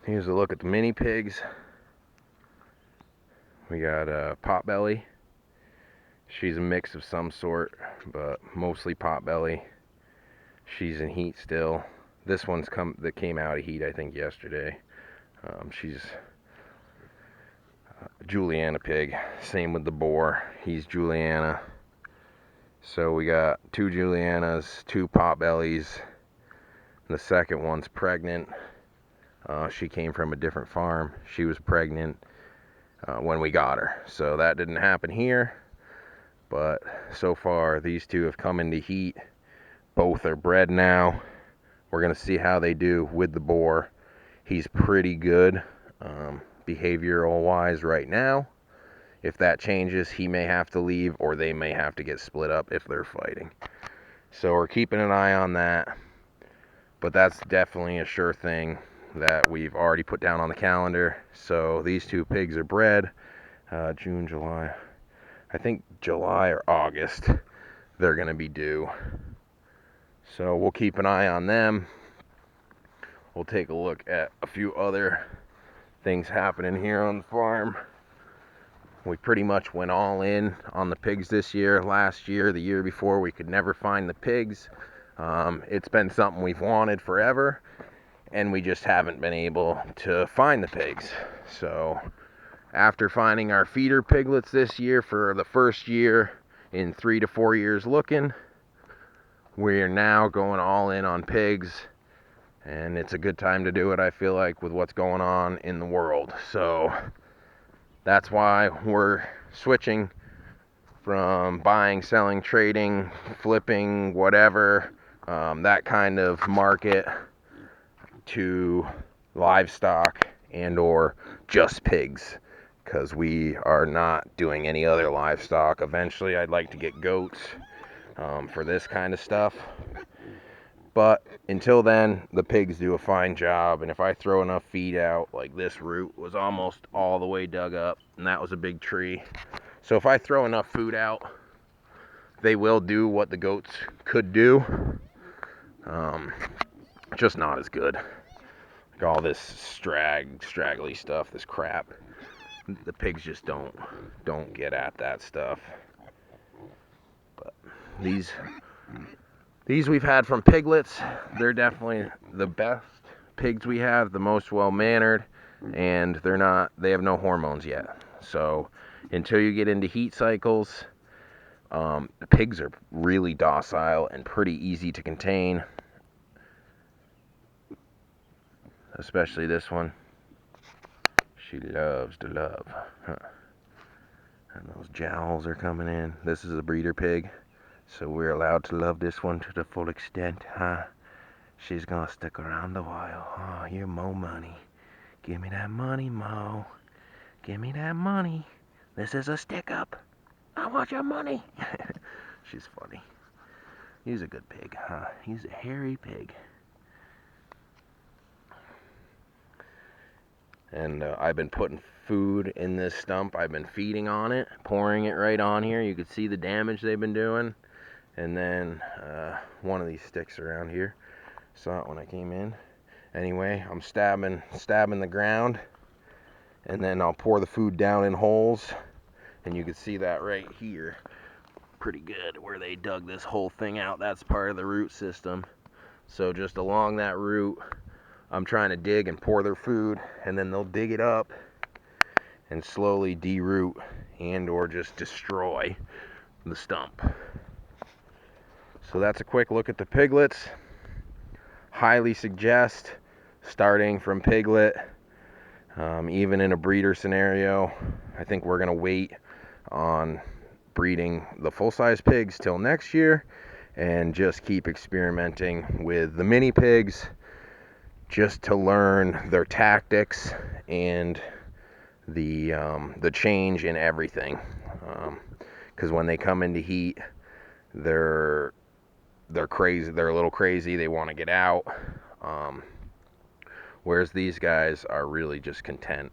Here's a look at the mini pigs. We got Potbelly. She's a mix of some sort, but mostly Potbelly. She's in heat still. This one's that came out of heat, I think, yesterday. She's Juliana pig. Same with the boar. He's Juliana. So we got 2 Julianas, 2 Potbellies. The second one's pregnant. She came from a different farm. She was pregnant when we got her. So that didn't happen here. But so far, these 2 have come into heat. Both are bred now. We're going to see how they do with the boar. He's pretty good behavioral wise right now. If that changes, he may have to leave, or they may have to get split up if they're fighting. So we're keeping an eye on that. But that's definitely a sure thing that we've already put down on the calendar. So these 2 pigs are bred June, July. I think July or August they're going to be due. So we'll keep an eye on them. We'll take a look at a few other things happening here on the farm. We pretty much went all in on the pigs this year. Last year, the year before, we could never find the pigs. It's been something we've wanted forever, and we just haven't been able to find the pigs. So after finding our feeder piglets this year for the first year in 3 to 4 years looking, we're now going all in on pigs, and it's a good time to do it, I feel like, with what's going on in the world. So that's why we're switching from buying, selling, trading, flipping, whatever, that kind of market, to livestock and or just pigs, because we are not doing any other livestock. Eventually I'd like to get goats for this kind of stuff, but until then the pigs do a fine job. And if I throw enough feed out, like this root was almost all the way dug up, and that was a big tree, so if I throw enough food out, they will do what the goats could do, just not as good. Like all this straggly stuff, this crap, the pigs just don't get at that stuff. But these we've had from piglets. They're definitely the best pigs we have, the most well-mannered, and they have no hormones yet. So until you get into heat cycles, the pigs are really docile and pretty easy to contain. Especially this one. She loves to love. Huh. And those jowls are coming in. This is a breeder pig, so we're allowed to love this one to the full extent, huh? She's gonna stick around a while. Oh, you're Mo money. Give me that money, Mo. Give me that money. This is a stick up. I want your money. She's funny. He's a good pig, huh? He's a hairy pig. And I've been putting food in this stump. I've been feeding on it, pouring it right on here. You can see the damage they've been doing. And then one of these sticks around here. Saw it when I came in. Anyway, I'm stabbing the ground, and then I'll pour the food down in holes. And you can see that right here pretty good, where they dug this whole thing out. That's part of the root system. So just along that root, I'm trying to dig and pour their food, and then they'll dig it up and slowly de-root and or just destroy the stump. So that's a quick look at the piglets. Highly suggest starting from piglet, even in a breeder scenario. I think we're going to wait on breeding the full-size pigs till next year and just keep experimenting with the mini pigs, just to learn their tactics and the change in everything. Because when they come into heat, they're crazy. They're a little crazy. They want to get out. Whereas these guys are really just content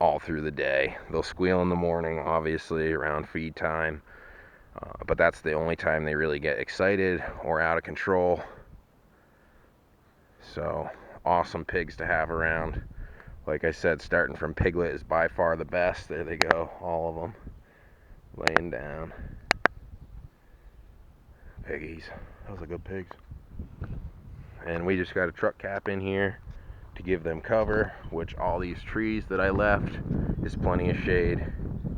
all through the day. They'll squeal in the morning, obviously, around feed time. But that's the only time they really get excited or out of control. So awesome pigs to have around. Like I said, starting from piglet is by far the best. There they go, all of them laying down. Piggies. Those are good pigs. And we just got a truck cap in here to give them cover, which all these trees that I left is plenty of shade.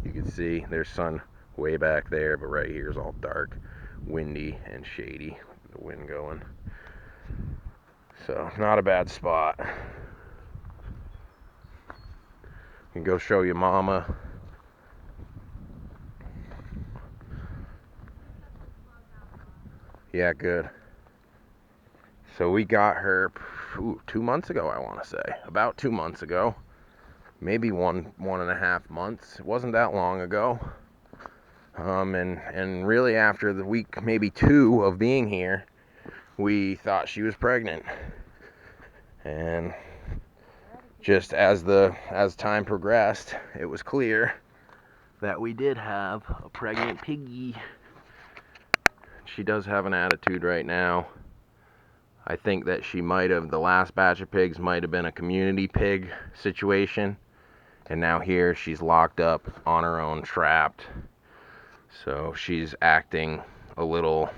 You can see there's sun way back there, but right here is all dark, windy, and shady with the wind going. So not a bad spot. Can go show you mama. Yeah, good. So we got her 2 months ago, I want to say. About 2 months ago. Maybe one and a half months. It wasn't that long ago. And really after the week, maybe 2 of being here, we thought she was pregnant. And just as time progressed, it was clear that we did have a pregnant piggy. She does have an attitude right now. I think that the last batch of pigs might have been a community pig situation. And now here she's locked up on her own, trapped. So she's acting a little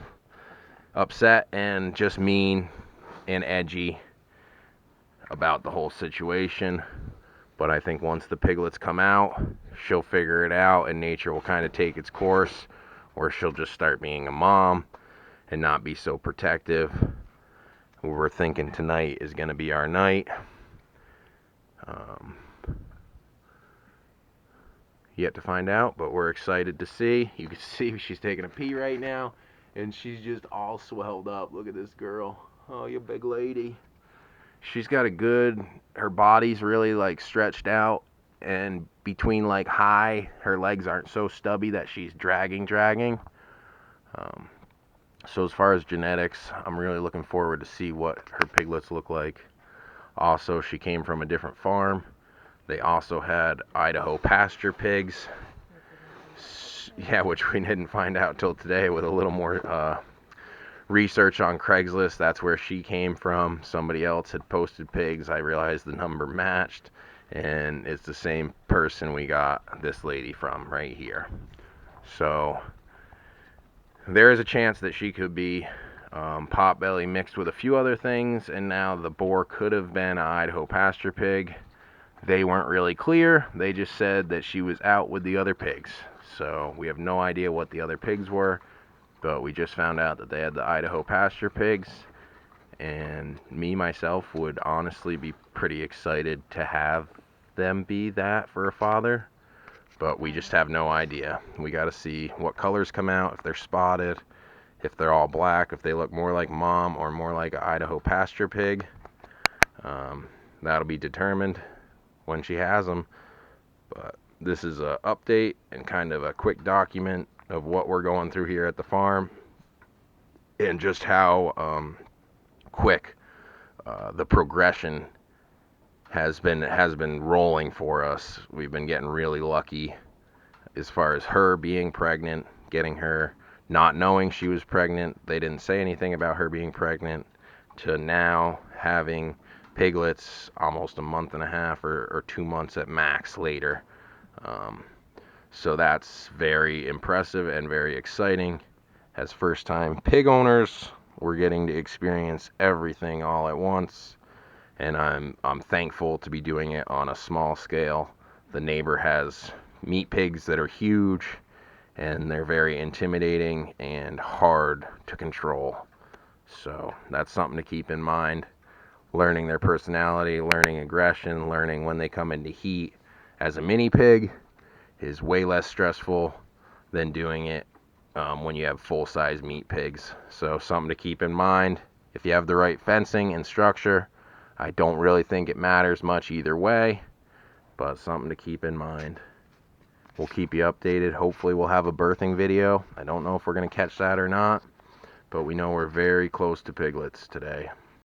upset and just mean and edgy about the whole situation. But I think once the piglets come out, she'll figure it out and nature will kind of take its course, or she'll just start being a mom and not be so protective. We're thinking tonight is going to be our night. Yet to find out, but we're excited to see. You can see she's taking a pee right now, and she's just all swelled up. Look at this girl. Oh, you big lady. She's got her body's really like stretched out, and between like her legs aren't so stubby that she's dragging. So as far as genetics, I'm really looking forward to see what her piglets look like. Also, she came from a different farm. They also had Idaho pasture pigs. Yeah, which we didn't find out till today with a little more research on Craigslist. That's where she came from. Somebody else had posted pigs. I realized the number matched, and it's the same person we got this lady from right here. So there is a chance that she could be potbelly mixed with a few other things, and now the boar could have been an Idaho pasture pig. They weren't really clear. They just said that she was out with the other pigs. So we have no idea what the other pigs were, but we just found out that they had the Idaho pasture pigs. And myself would honestly be pretty excited to have them be that for a father, but we just have no idea. We got to see what colors come out, if they're spotted, if they're all black, if they look more like mom or more like an Idaho pasture pig. That'll be determined when she has them. But this is a update and kind of a quick document of what we're going through here at the farm, and just how quick the progression has been rolling for us. We've been getting really lucky as far as her being pregnant, getting her not knowing she was pregnant. They didn't say anything about her being pregnant, to now having piglets almost a month and a half or 2 months at max later. So that's very impressive and very exciting. As first time pig owners, we're getting to experience everything all at once, and I'm thankful to be doing it on a small scale. The neighbor has meat pigs that are huge, and they're very intimidating and hard to control. So that's something to keep in mind. Learning their personality, learning aggression, learning when they come into heat as a mini pig is way less stressful than doing it when you have full-size meat pigs. So something to keep in mind. If you have the right fencing and structure, I don't really think it matters much either way, but something to keep in mind. We'll keep you updated. Hopefully we'll have a birthing video. I don't know if we're going to catch that or not, but we know we're very close to piglets today.